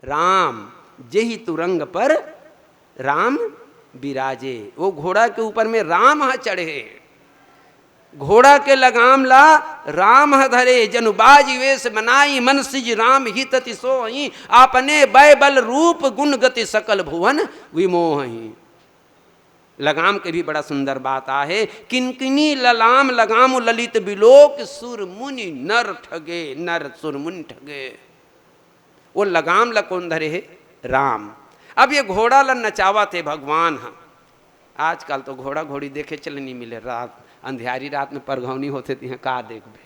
राम जेहि तुरंग पर राम बिराजे। वो घोड़ा के ऊपर में राम ह चढ़े, घोड़ा के लगाम ला राम ह धरे, जनु बाजी वेश बनाई मन सिज राम ही तति सोही, आपने बैबल रूप गुण गति सकल भुवन विमोही। लगाम के भी बड़ा सुंदर बात आहे, किनकिनी ललाम लगाम ललित बिलोक, सुर मुनि नर ठगे, नर सुर मुनि ठगे। वो लगाम ला कौन धरे है? राम। अब ये घोड़ा ला नचावा थे भगवान। हाँ आजकल तो घोड़ा घोड़ी देखे चले नहीं मिले, रात अंधियारी रात में परघौनी होते थी का देखबे।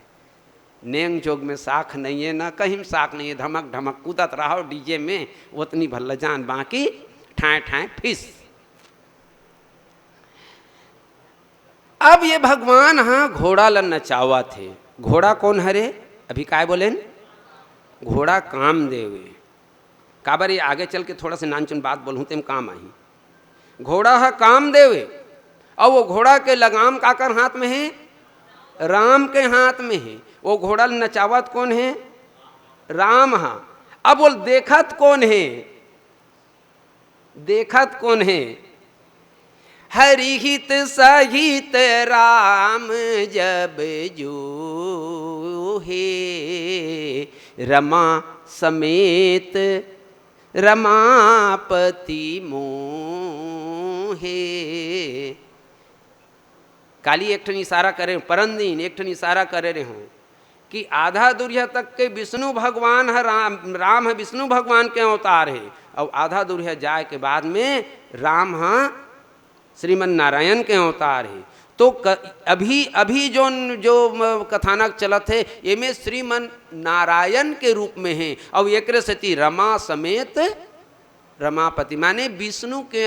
नेंग जोग में साख नहीं है, ना कहीं साख नहीं है, धमक धमक कूदत रहो डीजे में, उतनी भल्ला जान बाकी ठाए ठाए फिस। अब ये भगवान हाँ घोड़ा ला नचावा थे। घोड़ा कौन हरे? अभी काय बोलेन? घोड़ा कामदेव है। काबर ये आगे चल के थोड़ा सा नानचुन बात बोलूँ तेम काम आई। घोड़ा है कामदेव है, और वो घोड़ा के लगाम काकर हाथ में है? राम के हाथ में है। वो घोड़ा नचावत कौन है? राम। हाँ अब बोल देखत कौन है? देखत कौन है? हरिहित सहित राम जब जो है, रमा समेत रमापति मोहे। काली एक ठन इशारा करे, परंदीन एक ठन इशारा करे रहे हों कि आधा दुरिया तक के विष्णु भगवान है, राम है विष्णु भगवान के अवतार है, और आधा दुरिया जाए के बाद में राम हाँ श्रीमन नारायण के अवतार है। तो अभी अभी जो कथानक चलत है ये में श्रीमन नारायण के रूप में है, और एक सती रमा समेत रमापति, माने विष्णु के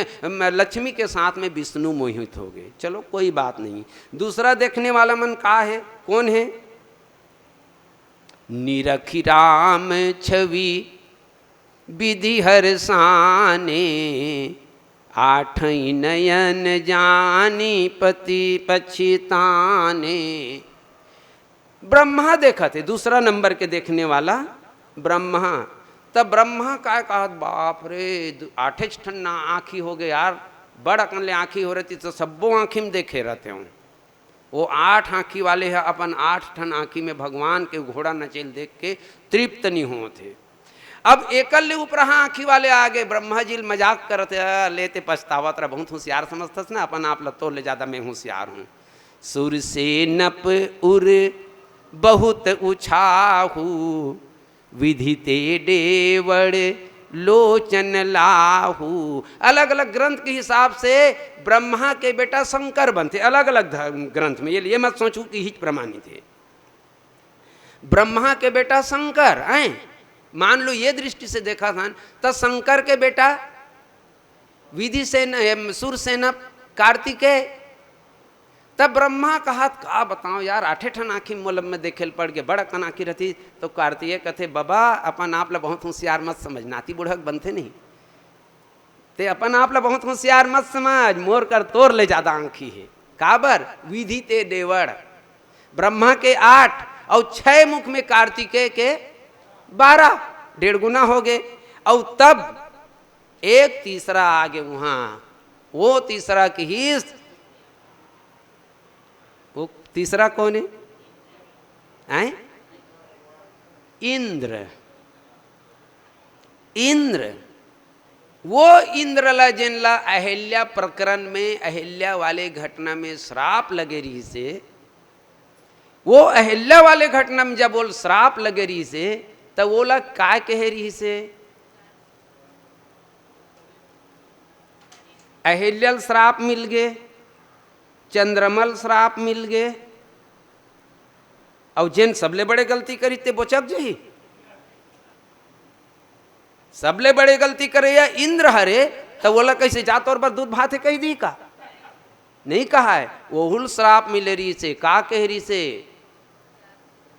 लक्ष्मी के साथ में विष्णु मोहित हो गए। चलो कोई बात नहीं। दूसरा देखने वाला मन का है? कौन है? निरखी राम छवि विधि हर्षाने, आठई नयन जानी पति पछिताने। ब्रह्मा देखा थे, दूसरा नंबर के देखने वाला ब्रह्मा। तब ब्रह्मा का कहा बाप रे 8 ठन आँखी हो गए यार, बड़ अकन ले आँखी हो रही थी तो सबो आँखी में देखे रहते हूँ। वो 8 आँखी वाले है, अपन 8 ठन आँखी में भगवान के घोड़ा नचेल देख के तृप्त नहीं हो थे। अब एकल ऊपर आँखी वाले आगे ब्रह्मा जी मजाक करते लेते पछतावत रहा, बहुत होशियार समझतस ना अपन आप लतो ले ज़्यादा मैं होशियार हूँ। सुर से नप उर बहुत उछाहू, विधिते डेवड़ लोचन लाहू। अलग अलग ग्रंथ के हिसाब से ब्रह्मा के बेटा शंकर बनते, अलग अलग ग्रंथ में। ये मत सोचू कि हिच प्रमाणित है। ब्रह्मा के बेटा शंकर हैं, मान लो ये दृष्टि से देखा था तो शंकर के बेटा विधि से सुर सेना कार्तिकेय। तब ब्रह्मा कहा का बताओ यार 8 ठन आँखी मोलब में देखे पड़ गए, बड़ा कन आँखी रहती। तो कार्तिकेय कहते बाबा अपन आप ला बहुत होशियार मत समझ, नाती बुढ़क बनते नहीं ते अपन आप ला बहुत होशियार मत समझ, मोर कर तोर ले ज्यादा आँखी है। काबर? विधि ते देवड़। ब्रह्मा के 8 और 6 मुख में कार्तिकेय के 12, 1.5 गुना हो गए। और तब एक तीसरा आगे वहां, वो तीसरा की ही, वो तीसरा कौन है? इंद्र। इंद्र वो इंद्रला जिनला अहिल्या प्रकरण में, अहिल्या वाले घटना में श्राप लगे रही से, वो अहिल्या वाले घटना में जब बोल श्राप लगे रही से तब बोला काय कह रही से? अहिल्याल श्राप मिल गए, चंद्रमल श्राप मिल गए, और जिन सबले बड़े गलती करी ते बोचक जही, सबले बड़े गलती करे या इंद्र हरे। तो बोला कैसे जात और दूध भात है कही दी का? नहीं कहा है। वो हुल श्राप मिले रही से का कह रही से?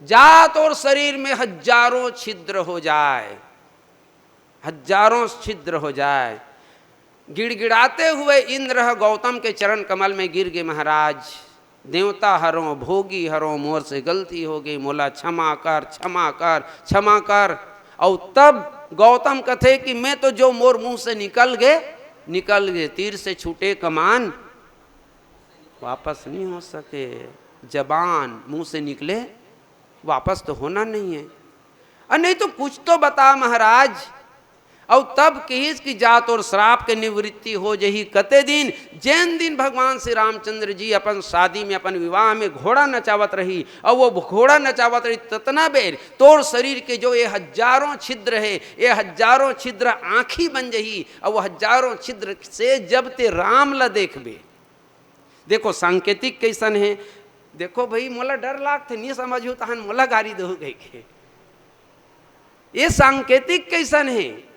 जात और शरीर में हजारों छिद्र हो जाए, हजारों छिद्र हो जाए। गिड़गिड़ाते हुए इंद्र गौतम के चरण कमल में गिर गए, महाराज देवता हरो भोगी हरो, मोर से गलती हो गई, मोला क्षमा कर क्षमा कर क्षमा कर। और तब गौतम कथे कि मैं तो जो मोर मुंह से निकल गए, तीर से छूटे कमान वापस नहीं हो सके। जबान मुंह से निकले वापस तो होना नहीं है। और नहीं तो कुछ तो बता महाराज। और तब कहिस की जात और श्राप के निवृत्ति हो जही कते दिन। जैन दिन भगवान श्री रामचंद्र जी अपन शादी में, अपन विवाह में घोड़ा नचावत रही, और वो घोड़ा नचावत रही ततना बेर तोर शरीर के जो ये हजारों छिद्र है, ये हजारों छिद्र आँखी बन जही। और वो हजारों छिद्र से जब ते राम ला देखबे, देखो सांकेतिक कैसन है। देखो भाई मोला डर लागते नहीं समझू तहन मोला गाड़ी दो गई के, ये सांकेतिक कैसन है।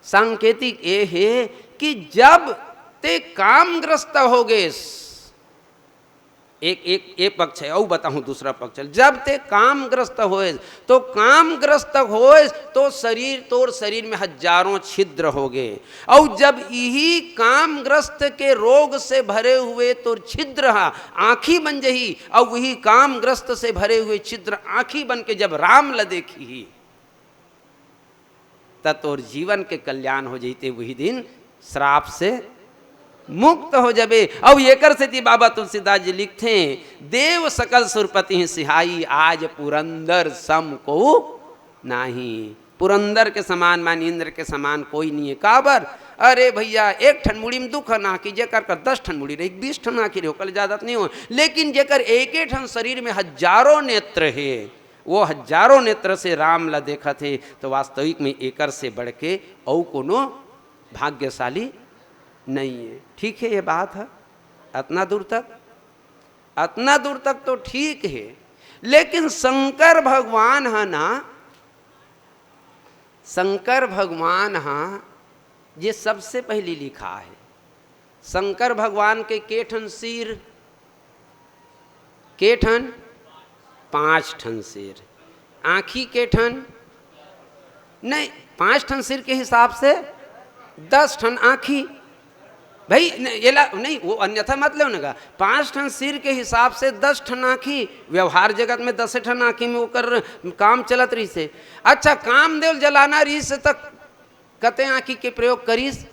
सांकेतिक ये है कि जब ते कामग्रस्त हो गए, एक पक्ष है, और बताऊं दूसरा पक्ष। जब ते कामग्रस्त होए तो कामग्रस्त होए तो शरीर में हजारों छिद्र हो गए। और जब यही कामग्रस्त के रोग से भरे हुए तो छिद्र आँखी बन जही, और वही कामग्रस्त से भरे हुए छिद्र आँखी बन के जब राम ल देखी, तब तोर जीवन के कल्याण हो जाते। वही दिन श्राप से मुक्त हो जाबे। और ये कर से बाबा तुलसीदास जी लिखते हैं, देव सकल सुरपति सिहाई आज पुरंदर सम को नाही। पुरंदर के समान मान इंद्र के समान कोई नहीं है। काबर? अरे भैया एक ठन मुड़ी में दुख ना कि जेकर कर 10 ठन मुड़ी रही, 20 ठन आखिर हो, कल ज्यादा नहीं हो। लेकिन जेकर एक ठन शरीर में हजारों नेत्र है, वो हजारों नेत्र से राम ला देखा थे, तो वास्तविक में एकर से बढ़ के और कोनो भाग्यशाली नहीं है। ठीक है, ये बात है। अतना दूर तक तो ठीक है। लेकिन शंकर भगवान है ना, शंकर भगवान हाँ ये सबसे पहले लिखा है। शंकर भगवान के केठन सिर, केठन 5 ठन सिर, आँखी के ठन नहीं, 5 ठन सिर के हिसाब से 10 ठन आँखी। भाई नहीं वो अन्यथा मत लो ना, 5 ठन सिर के हिसाब से 10 ठन आँखी। व्यवहार जगत में 10 ठन आँखी में होकर काम चलत रही से। अच्छा कामदेव जलाना रही से तक कते आँखी के प्रयोग करीस?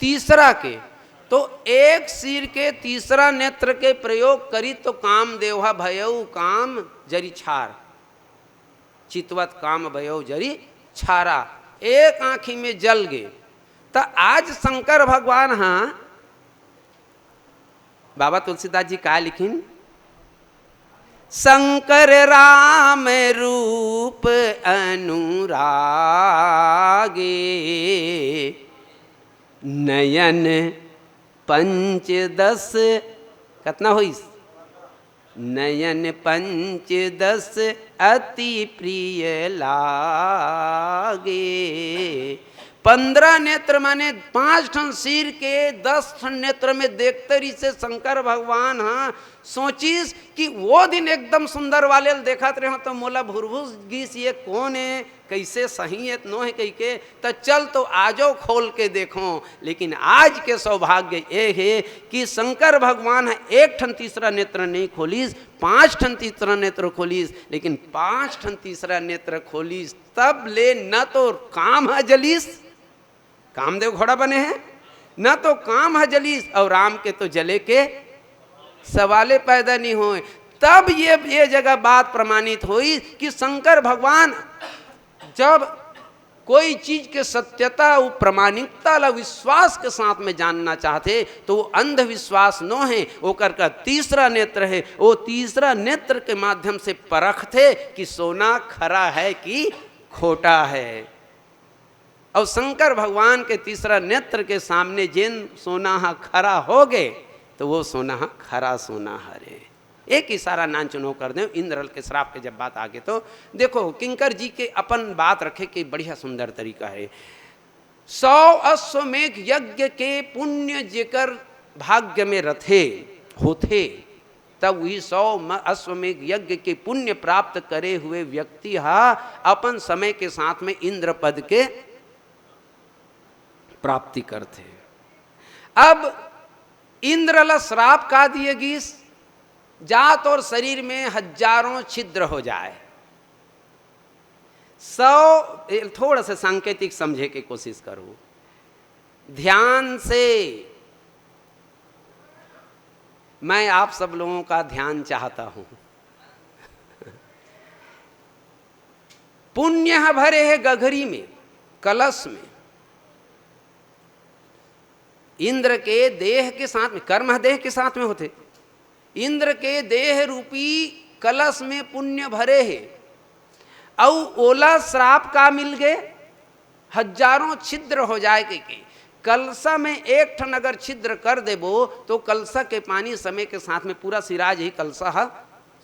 तीसरा के। तो एक सिर के तीसरा नेत्र के प्रयोग करी तो कामदेव भयऊ काम जरी छार, चितवत काम भयऊ जरी छारा, एक आँखी में जल गए। तो आज शंकर भगवान हाँ बाबा तुलसीदास जी का लिखिन, शंकर राम रूप अनुरागे नयन 5-10 कितना हुई, नयन 5-10 अति प्रिय लागे। 15 नेत्र माने 5 ठन सिर के 10 ठन नेत्र में देखते रही से शंकर भगवान हाँ सोचिस कि वो दिन एकदम सुंदर वाले देखत रहे हो तो मोला भुरभुस गीस ये कौन है, कैसे सही है नो है कही के, तो चल तो आजो खोल के देखो। लेकिन आज के सौभाग्य ये है कि शंकर भगवान एक ठन तीसरा नेत्र नहीं खोलीस, 5 ठन तीसरा नेत्र खोलीस। लेकिन 5 ठन तीसरा नेत्र खोलीस तब ले न तो काम है जलीस, कामदेव घोड़ा बने हैं, न तो काम है जलीस, और राम के तो जले के सवाले पैदा नहीं होए। तब ये जगह बात प्रमाणित हुई कि शंकर भगवान जब कोई चीज के सत्यता वो प्रामाणिकता ला विश्वास के साथ में जानना चाहते तो वो अंधविश्वास न है, ओकर का तीसरा नेत्र है, वो तीसरा नेत्र के माध्यम से परखते कि सोना खरा है कि खोटा है। और शंकर भगवान के तीसरा नेत्र के सामने जिन सोना खरा हो गए तो वो सोना खरा सोना हरे। एक इशारा नान चुनाव कर दें इंद्रल के श्राप के जब बात आगे तो देखो किंकर जी के अपन बात रखे कि बढ़िया सुंदर तरीका है। 100 अश्वमेघ यज्ञ के पुण्य जेकर भाग्य में रथे होते तब वही 100 अश्वमेघ यज्ञ के पुण्य प्राप्त करे हुए व्यक्ति अपन समय के साथ में इंद्र पद के प्राप्ति करते। अब इंद्र श्राप का दिएगी जात और शरीर में हजारों छिद्र हो जाए, थोड़ा सा सांकेतिक समझे की कोशिश करो ध्यान से। मैं आप सब लोगों का ध्यान चाहता हूं। पुण्य भरे है गघरी में, कलश में, इंद्र के देह के साथ में, कर्म देह के साथ में होते, इंद्र के देह रूपी कलश में पुण्य भरे है। और ओला श्राप का मिल गए, हजारों छिद्र हो जाए के कलसा में एक ठन अगर छिद्र कर देबो तो कलसा के पानी समय के साथ में पूरा सिराज ही कलसा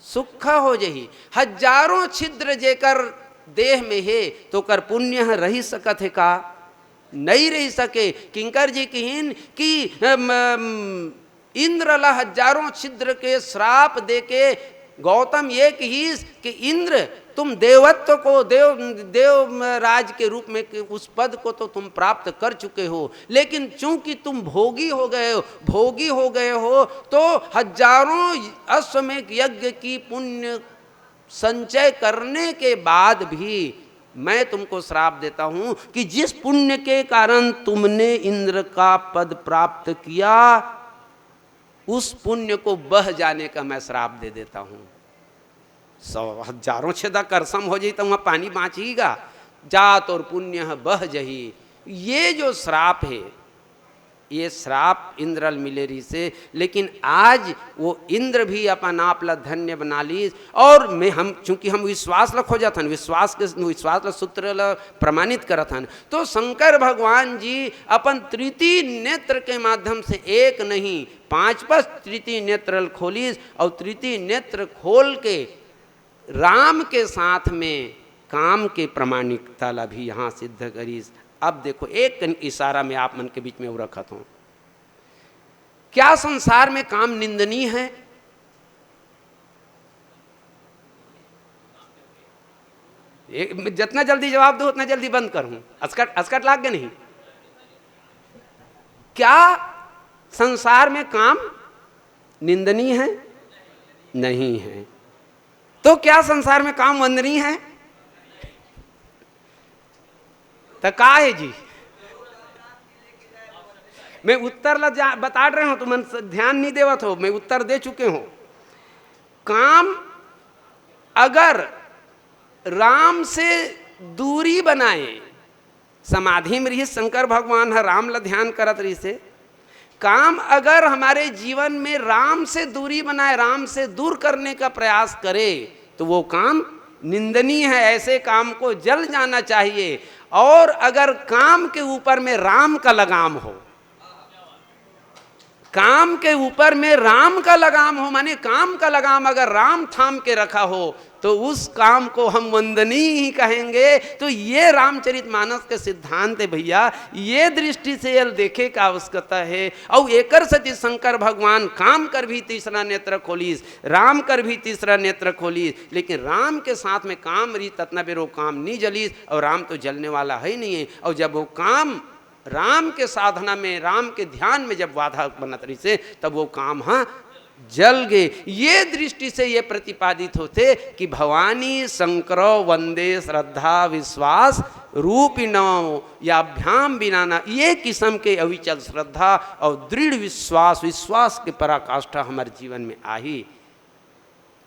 सुखा हो जही। हजारों छिद्र जेकर देह में है तो कर पुण्य रही सकत है का? नहीं रह सके। किंकर जी कहिन कि इंद्र ला हजारों छिद्र के श्राप दे के गौतम ये कहिस कि इंद्र तुम देवत्व को देव राज के रूप में उस पद को तो तुम प्राप्त कर चुके हो, लेकिन चूंकि तुम भोगी हो गए हो तो हजारों अश्वमेध यज्ञ की पुण्य संचय करने के बाद भी मैं तुमको श्राप देता हूं कि जिस पुण्य के कारण तुमने इंद्र का पद प्राप्त किया उस पुण्य को बह जाने का मैं श्राप दे देता हूं। 100,000 छेदा करसम हो जाई तो वहां पानी बाँचेगा, जात और पुण्य बह जही। ये जो श्राप है ये श्राप इंद्रल मिले रही से, लेकिन आज वो इंद्र भी अपन आप ला धन्य बना ली। और मैं हम चूंकि हम विश्वास लख हो जाथन, विश्वास ला सूत्र ला प्रमाणित करथन, तो शंकर भगवान जी अपन तृतीय नेत्र के माध्यम से एक नहीं 5 तृतीय नेत्र खोलीस और तृतीय नेत्र खोल के राम के साथ में काम के प्रामाणिकता ला भी यहाँ सिद्ध करीस। अब देखो एक इशारा में आप मन के बीच में रखत हूं, क्या संसार में काम निंदनीय है? जितना जल्दी जवाब दो उतना जल्दी बंद करूं। अस्कट लाग गए नहीं? क्या संसार में काम निंदनीय है? नहीं है। तो क्या संसार में काम वंदनीय है? तो का है जी? मैं उत्तर बता रहे हूं, तुम ध्यान नहीं देवत हो, मैं उत्तर दे चुके हूं। काम अगर राम से दूरी बनाए, समाधि में रही शंकर भगवान है राम ला ध्यान करत रही से, काम अगर हमारे जीवन में राम से दूरी बनाए, राम से दूर करने का प्रयास करे तो वो काम निंदनीय है। ऐसे काम को जल जाना चाहिए। और अगर काम के ऊपर में राम का लगाम हो, काम के ऊपर में राम का लगाम हो, माने काम का लगाम अगर राम थाम के रखा हो तो उस काम को हम वंदनीय ही कहेंगे। तो ये रामचरितमानस के सिद्धांत है भैया, ये दृष्टि से यह देखे का आवश्यकता है। और एकर सती शंकर भगवान काम कर भी तीसरा नेत्र खोलीस, राम कर भी तीसरा नेत्र खोलीस, लेकिन राम के साथ में काम रही ततना बेर वो काम नहीं जलीस, और राम तो जलने वाला है नहीं है। और जब वो काम राम के साधना में, राम के ध्यान में जब बाधा बनत रही से, तब वो काम जल गए। ये दृष्टि से ये प्रतिपादित होते कि भवानी शंकरो वंदे श्रद्धा विश्वास रूपिणो याभ्याम बिनाना। ये किस्म के अविचल श्रद्धा और दृढ़ विश्वास के पराकाष्ठा हमारे जीवन में आई,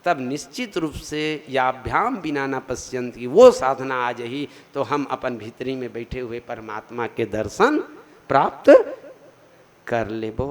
तब निश्चित रूप से याभ्याम बिनाना पश्यंती वो साधना आ जाही, तो हम अपन भीतरी में बैठे हुए परमात्मा के दर्शन प्राप्त कर लेबो।